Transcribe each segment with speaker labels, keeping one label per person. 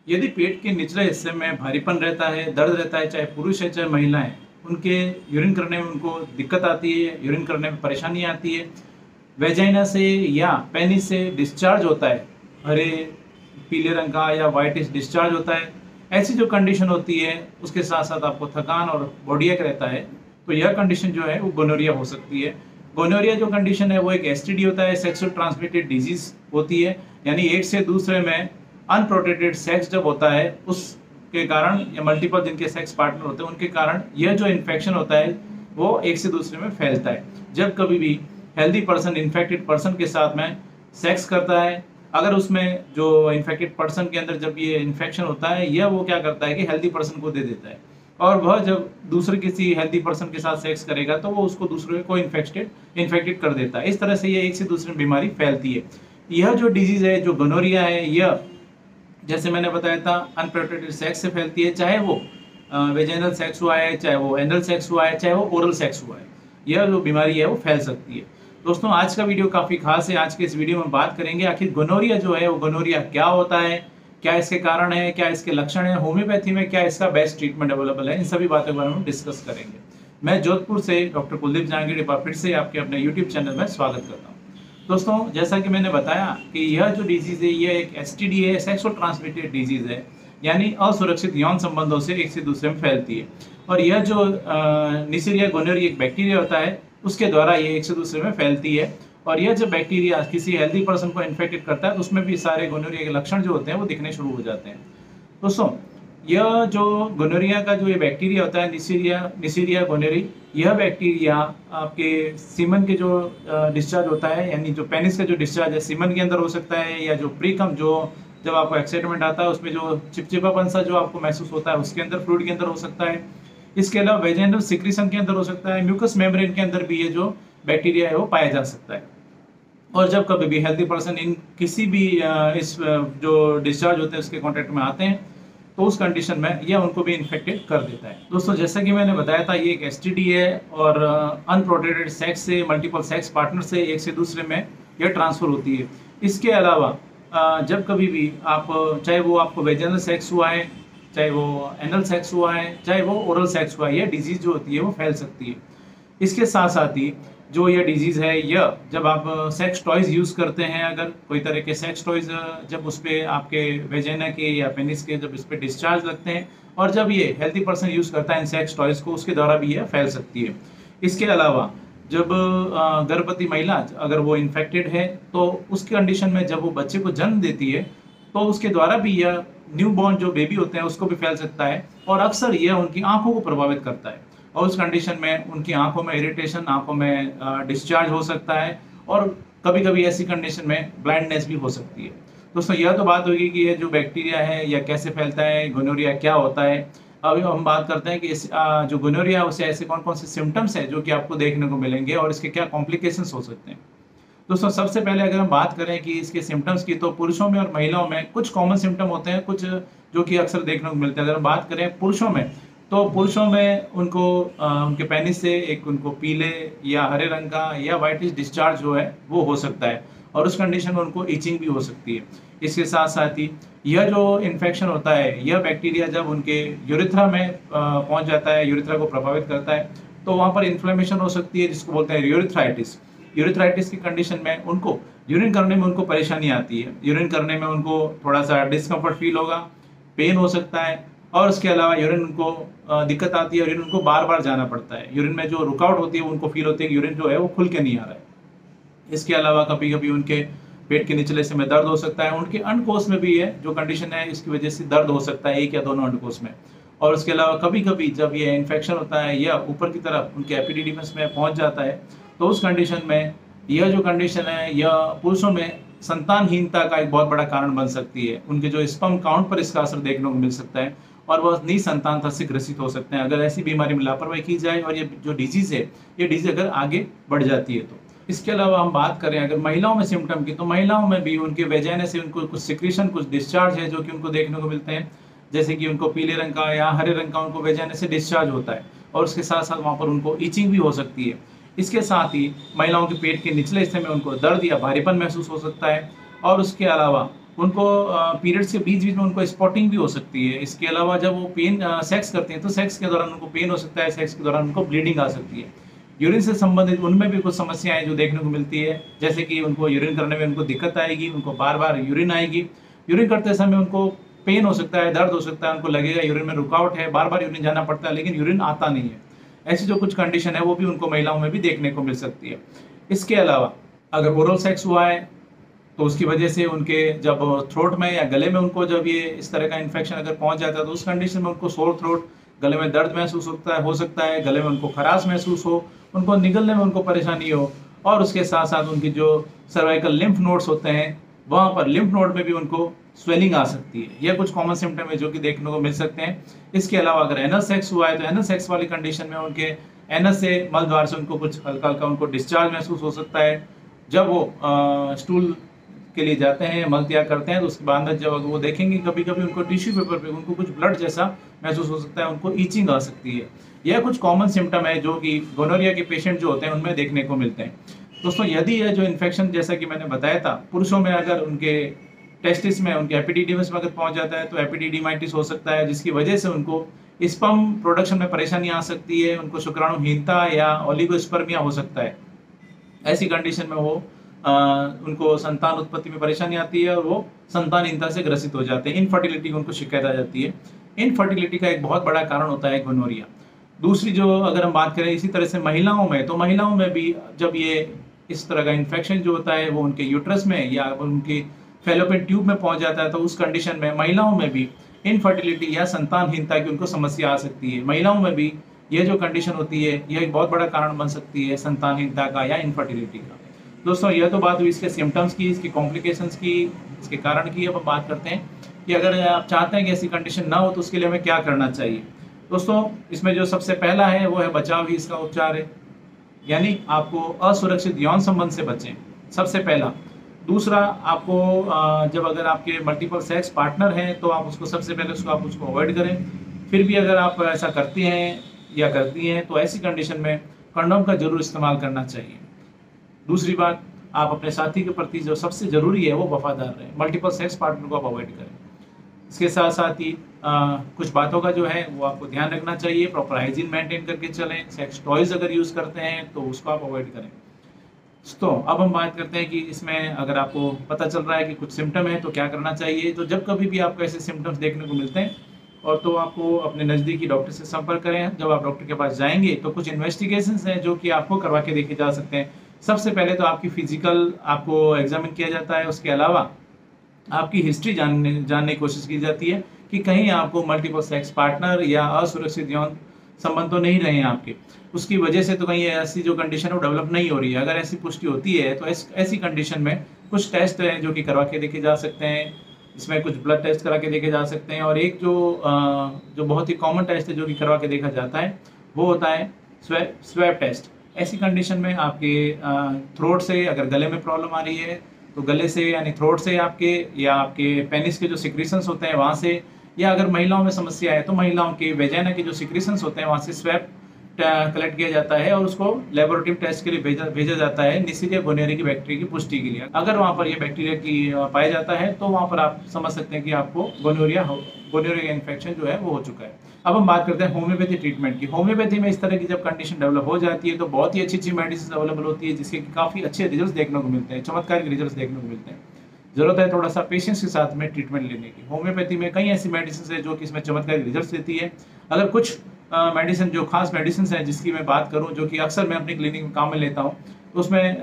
Speaker 1: यदि पेट के निचले हिस्से में भारीपन रहता है, दर्द रहता है, चाहे पुरुष है चाहे महिला है, उनके यूरिन करने में उनको दिक्कत आती है, यूरिन करने में परेशानी आती है, वेजाइना से या पेनिस से डिस्चार्ज होता है, हरे पीले रंग का या वाइटिश डिस्चार्ज होता है, ऐसी जो कंडीशन होती है, उसके साथ साथ आपको थकान और बॉडी एक रहता है, तो यह कंडीशन जो है वो गोनोरिया हो सकती है। गोनोरिया जो कंडीशन है वो एक एसटीडी होता है, सेक्सुअल ट्रांसमिटेड डिजीज होती है, यानी एक से दूसरे में अनप्रोटेक्टेड सेक्स जब होता है उसके कारण या मल्टीपल जिनके सेक्स पार्टनर होते हैं उनके कारण यह जो इन्फेक्शन होता है वो एक से दूसरे में फैलता है। जब कभी भी हेल्दी पर्सन इन्फेक्टेड पर्सन के साथ में सेक्स करता है, अगर उसमें जो इन्फेक्टेड पर्सन के अंदर जब ये इन्फेक्शन होता है, यह वो क्या करता है कि हेल्दी पर्सन को दे देता है, और वह जब दूसरे किसी हेल्दी पर्सन के साथ सेक्स करेगा तो वो उसको दूसरे को इन्फेक्टेड कर देता है। इस तरह से ये एक से दूसरे में बीमारी फैलती है। यह जो डिजीज है, जो गोनोरिया है, यह जैसे मैंने बताया था अनप्रोटेक्टेड सेक्स से फैलती है, चाहे वो वेजाइनल सेक्स हुआ है, चाहे वो एनल सेक्स हुआ है, चाहे वो ओरल सेक्स हुआ है, यह जो बीमारी है वो फैल सकती है। दोस्तों, आज का वीडियो काफ़ी खास है। आज के इस वीडियो में बात करेंगे आखिर गोनोरिया जो है वो गोनोरिया क्या होता है, क्या इसके कारण है, क्या इसके लक्षण है, होम्योपैथी में क्या इसका बेस्ट ट्रीटमेंट अवेलेबल है, इन सभी बातों के बारे में डिस्कस करेंगे। मैं जोधपुर से डॉक्टर कुलदीप जहांगीर एक बार फिर से आपके अपने यूट्यूब चैनल में स्वागत करता हूँ। दोस्तों, जैसा कि मैंने बताया कि यह जो डिजीज़ है यह एक एसटीडी है, सेक्सुअल ट्रांसमिटेड डिजीज़ है, यानी असुरक्षित यौन संबंधों से एक से दूसरे में फैलती है। और यह जो निसीरिया गोनोरिया एक बैक्टीरिया होता है उसके द्वारा ये एक से दूसरे में फैलती है। और यह जब बैक्टीरिया किसी हेल्दी पर्सन को इन्फेक्टेड करता है तो उसमें भी सारे गोनोरिया के लक्षण जो होते हैं वो दिखने शुरू हो जाते हैं। दोस्तों, यह जो गोनोरिया का जो ये बैक्टीरिया होता है निसीरिया गोनोरी, यह बैक्टीरिया आपके सीमन के जो डिस्चार्ज होता है, यानी जो पेनिस का जो डिस्चार्ज है सीमन के अंदर हो सकता है, या जो प्रीकम जो जब आपको एक्साइटमेंट आता है उसमें जो चिपचिपापन सा जो आपको महसूस होता है उसके अंदर, फ्लूइड के अंदर हो सकता है। इसके अलावा वेजाइनल सिक्रीशन के अंदर हो सकता है, म्यूकस मेम्ब्रेन के अंदर भी ये जो बैक्टीरिया है वो पाया जा सकता है। और जब कभी भी हेल्दी पर्सन इन किसी भी इस जो डिस्चार्ज होते हैं उसके कॉन्टेक्ट में आते हैं तो उस कंडीशन में यह उनको भी इन्फेक्टेड कर देता है। दोस्तों, जैसा कि मैंने बताया था, ये एक एसटीडी है और अनप्रोटेक्टेड सेक्स से, मल्टीपल सेक्स पार्टनर से एक से दूसरे में यह ट्रांसफर होती है। इसके अलावा जब कभी भी आप, चाहे वो आपको वेजाइनल सेक्स हुआ है, चाहे वो एनल सेक्स हुआ है, चाहे वो ओरल सेक्स हुआ है, यह डिजीज जो होती है वो फैल सकती है। इसके साथ साथ ही जो यह डिजीज़ है, यह जब आप सेक्स टॉयज़ यूज़ करते हैं, अगर कोई तरह के सेक्स टॉयज़ जब उस पर आपके वेजाइना के या पेनिस के जब इस पर डिस्चार्ज लगते हैं, और जब ये हेल्दी पर्सन यूज़ करता है इन सेक्स टॉयज़ को, उसके द्वारा भी यह फैल सकती है। इसके अलावा जब गर्भवती महिला अगर वो इन्फेक्टेड है तो उसकी कंडीशन में जब वो बच्चे को जन्म देती है तो उसके द्वारा भी यह न्यू बॉर्न जो बेबी होते हैं उसको भी फैल सकता है, और अक्सर यह उनकी आंखों को प्रभावित करता है। और उस कंडीशन में उनकी आंखों में इरिटेशन, आंखों में डिस्चार्ज हो सकता है, और कभी कभी ऐसी कंडीशन में ब्लाइंडनेस भी हो सकती है। दोस्तों, यह तो बात होगी कि ये जो बैक्टीरिया है यह कैसे फैलता है, गोनोरिया क्या होता है। अभी हम बात करते हैं कि इस जो गोनोरिया है उससे ऐसे कौन कौन से सिम्टम्स हैं जो कि आपको देखने को मिलेंगे और इसके क्या कॉम्प्लिकेशंस हो सकते हैं। दोस्तों, सबसे पहले अगर हम बात करें कि इसके सिम्टम्स की, तो पुरुषों में और महिलाओं में कुछ कॉमन सिम्टम होते हैं, कुछ जो कि अक्सर देखने को मिलते हैं। अगर हम बात करें पुरुषों में, तो पुरुषों में उनको उनके पेनिस से एक उनको पीले या हरे रंग का या वाइटिश डिस्चार्ज जो है वो हो सकता है, और उस कंडीशन में उनको इचिंग भी हो सकती है। इसके साथ साथ ही यह जो इन्फेक्शन होता है, यह बैक्टीरिया जब उनके यूरिथ्रा में पहुंच जाता है, यूरिथ्रा को प्रभावित करता है, तो वहाँ पर इन्फ्लेमेशन हो सकती है जिसको बोलते हैं यूरिथ्राइटिस। यूरिथ्राइटिस की कंडीशन में उनको यूरिन करने में उनको परेशानी आती है, यूरिन करने में उनको थोड़ा सा डिस्कम्फर्ट फील होगा, पेन हो सकता है, और उसके अलावा यूरिन उनको दिक्कत आती है, यूरिन उनको बार बार जाना पड़ता है, यूरिन में जो रुकावट होती है उनको फील होती है कि यूरिन जो है वो खुल के नहीं आ रहा है। इसके अलावा कभी कभी उनके पेट के निचले हिस्से में दर्द हो सकता है, उनके अंडकोश में भी है जो कंडीशन है इसकी वजह से दर्द हो सकता है, एक या दोनों अंडकोश में। और उसके अलावा कभी कभी जब ये इन्फेक्शन होता है या ऊपर की तरफ उनके एपिडिडिमस में पहुंच जाता है, तो उस कंडीशन में यह जो कंडीशन है यह पुरुषों में संतानहीनता का एक बहुत बड़ा कारण बन सकती है। उनके जो स्पर्म काउंट पर इसका असर देखने को मिल सकता है, और वह निसंतानता से ग्रसित हो सकते हैं अगर ऐसी बीमारी में लापरवाही की जाए, और ये जो डिजीज़ है ये डिजीज अगर आगे बढ़ जाती है तो। इसके अलावा हम बात करें अगर महिलाओं में सिम्टम की, तो महिलाओं में भी उनके वेजाइना से उनको कुछ सिक्रीशन, कुछ डिस्चार्ज है जो कि उनको देखने को मिलते हैं, जैसे कि उनको पीले रंग का या हरे रंग का उनको वेजाइना से डिस्चार्ज होता है, और उसके साथ साथ वहाँ पर उनको ईचिंग भी हो सकती है। इसके साथ ही महिलाओं के पेट के निचले हिस्से में उनको दर्द या भारीपन महसूस हो सकता है, और उसके अलावा उनको पीरियड्स के बीच बीच में उनको स्पॉटिंग भी हो सकती है। इसके अलावा जब वो सेक्स करते हैं तो सेक्स के दौरान उनको पेन हो सकता है, सेक्स के दौरान उनको ब्लीडिंग आ सकती है। यूरिन से संबंधित उनमें भी कुछ समस्याएं जो देखने को मिलती है, जैसे कि उनको यूरिन करने में उनको दिक्कत आएगी, उनको बार बार यूरिन आएगी, यूरिन करते समय उनको पेन हो सकता है, दर्द हो सकता है, उनको लगेगा यूरिन में रुकावट है, बार बार यूरिन जाना पड़ता है लेकिन यूरिन आता नहीं है। ऐसी जो कुछ कंडीशन है वो भी उनको महिलाओं में भी देखने को मिल सकती है। इसके अलावा अगर ओरल सेक्स हुआ है तो उसकी वजह से उनके जब थ्रोट में या गले में उनको जब ये इस तरह का इन्फेक्शन अगर पहुंच जाता है तो उस कंडीशन में उनको सोर थ्रोट, गले में दर्द महसूस हो सकता है, गले में उनको खराश महसूस हो, उनको निगलने में उनको परेशानी हो, और उसके साथ साथ उनकी जो सर्वाइकल लिम्फ नोड्स होते हैं वहाँ पर लिम्फ नोड में भी उनको स्वेलिंग आ सकती है। यह कुछ कॉमन सिम्टम है जो कि देखने को मिल सकते हैं। इसके अलावा अगर एनल सेक्स हुआ है तो एनल सेक्स वाली कंडीशन में उनके एनस से, मल द्वार से उनको कुछ हल्का हल्का उनको डिस्चार्ज महसूस हो सकता है। जब वो स्टूल के लिए जाते हैं, मल त्याग करते हैं, तो उसके बाद में जब वो देखेंगे कभी कभी उनको टिश्यू पेपर पे उनको कुछ ब्लड जैसा महसूस हो सकता है, उनको ईचिंग आ सकती है। यह कुछ कॉमन सिम्टम है जो कि गोनोरिया के पेशेंट जो होते हैं उनमें देखने को मिलते हैं। दोस्तों, यदि यह जो इन्फेक्शन जैसा कि मैंने बताया था पुरुषों में अगर उनके टेस्टिस में, उनके एपिडिडिमस में अगर पहुंच जाता है तो एपिडिडिमाइटिस हो सकता है, जिसकी वजह से उनको स्पर्म प्रोडक्शन में परेशानी आ सकती है, उनको शुक्राणुहीनता या ओलिगोस्पर्मिया हो सकता है। ऐसी कंडीशन में वो उनको संतान उत्पत्ति में परेशानी आती है और वो संतानहीनता से ग्रसित हो जाते हैं, इनफर्टिलिटी की उनको शिकायत आ जाती है। इनफर्टिलिटी का एक बहुत बड़ा कारण होता है गोनोरिया। दूसरी जो अगर हम बात करें इसी तरह से महिलाओं में, तो महिलाओं में भी जब ये इस तरह का इन्फेक्शन जो होता है वो उनके यूट्रस में या उनकी फेलोपियन ट्यूब में पहुंच जाता है तो उस कंडीशन में महिलाओं में भी इनफर्टिलिटी या संतानहीनता की उनको समस्या आ सकती है। महिलाओं में भी ये जो कंडीशन होती है यह एक बहुत बड़ा कारण बन सकती है संतानहीनता का या इनफर्टिलिटी का। दोस्तों, यह तो बात हुई इसके सिम्टम्स की, इसकी कॉम्प्लिकेशंस की, इसके कारण की। अब हम बात करते हैं कि अगर आप चाहते हैं कि ऐसी कंडीशन ना हो तो उसके लिए हमें क्या करना चाहिए। दोस्तों, इसमें जो सबसे पहला है वो है बचाव ही इसका उपचार है, यानी आपको असुरक्षित यौन संबंध से बचें, सबसे पहला। दूसरा, आपको जब अगर आपके मल्टीपल सेक्स पार्टनर हैं तो आप उसको सबसे पहले आप उसको अवॉइड करें। फिर भी अगर आप ऐसा करते हैं या करती हैं तो ऐसी कंडीशन में कंडोम का जरूर इस्तेमाल करना चाहिए। दूसरी बात, आप अपने साथी के प्रति जो सबसे जरूरी है वो वफादार रहें, मल्टीपल सेक्स पार्टनर को आप अवॉइड करें। इसके साथ साथ ही कुछ बातों का जो है वो आपको ध्यान रखना चाहिए, प्रॉपर हाइजीन मेंटेन करके चलें। सेक्स टॉयज अगर यूज़ करते हैं तो उसको आप अवॉइड करें। तो अब हम बात करते हैं कि इसमें अगर आपको पता चल रहा है कि कुछ सिम्टम है तो क्या करना चाहिए। तो जब कभी भी आपको ऐसे सिम्टम्स देखने को मिलते हैं और तो आपको अपने नज़दीकी डॉक्टर से संपर्क करें। जब आप डॉक्टर के पास जाएंगे तो कुछ इन्वेस्टिगेशंस हैं जो कि आपको करवा के देखे जा सकते हैं। सबसे पहले तो आपकी फिजिकल आपको एग्जामिन किया जाता है, उसके अलावा आपकी हिस्ट्री जानने की कोशिश की जाती है कि कहीं आपको मल्टीपल सेक्स पार्टनर या असुरक्षित यौन संबंध तो नहीं रहे हैं आपके, उसकी वजह से तो कहीं ऐसी जो कंडीशन है वो डेवलप नहीं हो रही है। अगर ऐसी पुष्टि होती है तो ऐसी कंडीशन में कुछ टेस्ट हैं जो कि करवा के देखे जा सकते हैं। इसमें कुछ ब्लड टेस्ट करा के देखे जा सकते हैं और एक जो बहुत ही कॉमन टेस्ट है जो कि करवा के देखा जाता है वो होता है स्वैब टेस्ट। ऐसी कंडीशन में आपके थ्रोट से अगर गले में प्रॉब्लम आ रही है तो गले से यानी थ्रोट से आपके या आपके पेनिस के जो सिक्रीशंस होते हैं वहाँ से, या अगर महिलाओं में समस्या है तो महिलाओं के वेजाइना के जो सिक्रीशंस होते हैं वहाँ से स्वैब कलेक्ट किया जाता है और उसको लेबोरेटरी टेस्ट के लिए भेजा जाता है निसीरिया गोनोरिया की बैक्टीरिया की पुष्टि के लिए। अगर वहाँ पर ये बैक्टीरिया की पाया जाता है तो वहाँ पर आप समझ सकते हैं कि आपको गोनोरिया का इन्फेक्शन जो है वो हो चुका है। अब हम बात करते हैं होम्योपैथी ट्रीटमेंट की। होम्योपैथी में इस तरह की जब कंडीशन डेवलप हो जाती है तो बहुत ही अच्छी मेडिसिन अवेलेबल होती है जिसके काफ़ी अच्छे रिजल्ट देखने को मिलते हैं, चमत्कारिक रिजल्ट देखने को मिलते हैं। जरूरत है थोड़ा सा पेशेंस के साथ में ट्रीटमेंट लेने की। होम्योपैथी में कई ऐसी मेडिसिन है जो कि इसमें चमत्कारिक रिजल्ट देती है। अगर कुछ मेडिसिन जो खास मेडिसिन है जिसकी मैं बात करूं जो कि अक्सर मैं अपनी क्लिनिक में काम में लेता हूं तो उसमें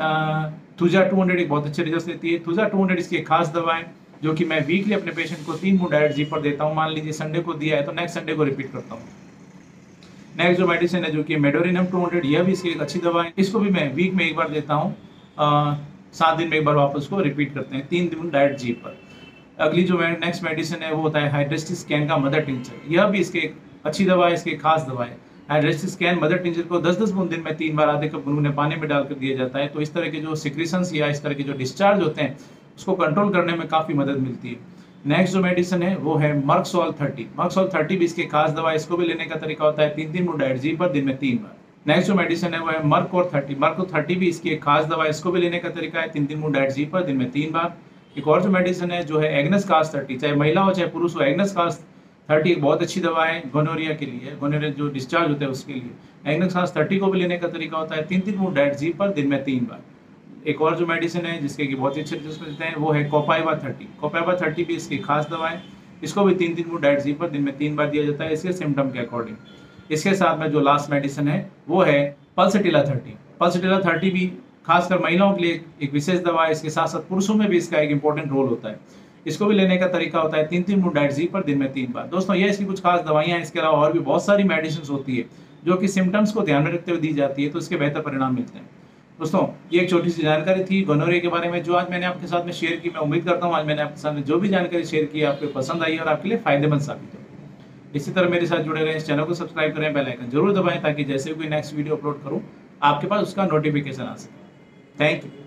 Speaker 1: थुजा 200 एक बहुत अच्छे रिजल्ट देती है। थुजा 200 इसकी एक खास दवा है जो कि मैं वीकली अपने पेशेंट को 3 बूंद डाइट जी पर देता हूं। मान लीजिए संडे को दिया है तो नेक्स्ट संडे को रिपीट करता हूँ। नेक्स्ट जो मेडिसिन है जो कि मेडोरिनम 200, यह भी इसकी एक अच्छी दवा है, इसको भी मैं वीक में एक बार देता हूँ, 7 दिन में एक बार वापस को रिपीट करते हैं 3 दिन डाइट जी पर। अगली जो नेक्स्ट मेडिसिन है वो होता है हाइड्रेस्टिस कैन का मदर टिंचर। यह भी इसकी एक अच्छी दवा है, इसकी खास दवा है। हाइड्रेस्टिस कैन मदर टिंचर को 10-10 बूंद दिन में 3 बार आधे कप गुनगुने पानी में डालकर दिया जाता है। तो इस तरह के जो सिक्रीशंस या इस तरह के जो डिस्चार्ज होते हैं उसको कंट्रोल करने में काफ़ी मदद मिलती है। नेक्स्ट जो मेडिसिन है वो है मर्कसोल 30। मर्कसोल 30 भी इसकी खास दवा है, इसको भी लेने का तरीका होता है 3-3 बूंद डाइट जी पर दिन में 3 बार। नेक्स्ट जो मेडिसिन है वो है मर्कोर 30। मर्कोर 30 भी इसकी एक खास दवा है, इसको भी लेने का तरीका है 3-3 बूंद डाइट जी पर दिन में 3 बार। एक और जो मेडिसिन है जो है एग्नेस कास 30, चाहे महिला हो चाहे पुरुष हो, एग्नेस कास 30 एक बहुत अच्छी दवा है गोनोरिया के लिए, गोनोरिया जो डिस्चार्ज होता है उसके लिए। एग्नेस कास 30 को भी लेने का तरीका होता है 3-3 बूंद डाइट जी पर दिन में 3 बार। एक और जो मेडिसिन है जिसके कि बहुत ही अच्छे रिजल्ट मिलते हैं वो है कोपाइवा 30। कोपाइवा 30 भी इसकी खास दवा है, इसको भी 3-3 बूंद डाइट जी पर दिन में 3 बार दिया जाता है इसके सिम्टम के अकॉर्डिंग। इसके साथ में जो लास्ट मेडिसिन है वो है पल्सटिला 30। पल्सटिला 30 भी खासकर महिलाओं के लिए एक विशेष दवा है, इसके साथ साथ पुरुषों में भी इसका एक इंपॉर्टेंट रोल होता है। इसको भी लेने का तरीका होता है 3-3 बूंद डाइट जी पर दिन में 3 बार। दोस्तों ये इसकी कुछ खास दवाइयाँ हैं, इसके अलावा और भी बहुत सारी मेडिसिन होती है जो कि सिम्टम्स को ध्यान में रखते हुए दी जाती है, तो इसके बेहतर परिणाम मिलते हैं। दोस्तों ये एक छोटी सी जानकारी थी गोनोरिया के बारे में जो आज मैंने आपके साथ में शेयर की। मैं उम्मीद करता हूँ आज मैंने आपके साथ में जो भी जानकारी शेयर की आपको पसंद आई और आपके लिए फायदेमंद साबित हो। इसी तरह मेरे साथ जुड़े रहें, इस चैनल को सब्सक्राइब करें, बेल आइकन जरूर दबाएं ताकि जैसे कोई नेक्स्ट वीडियो अपलोड करूँ आपके पास उसका नोटिफिकेशन आ सके। Thank you.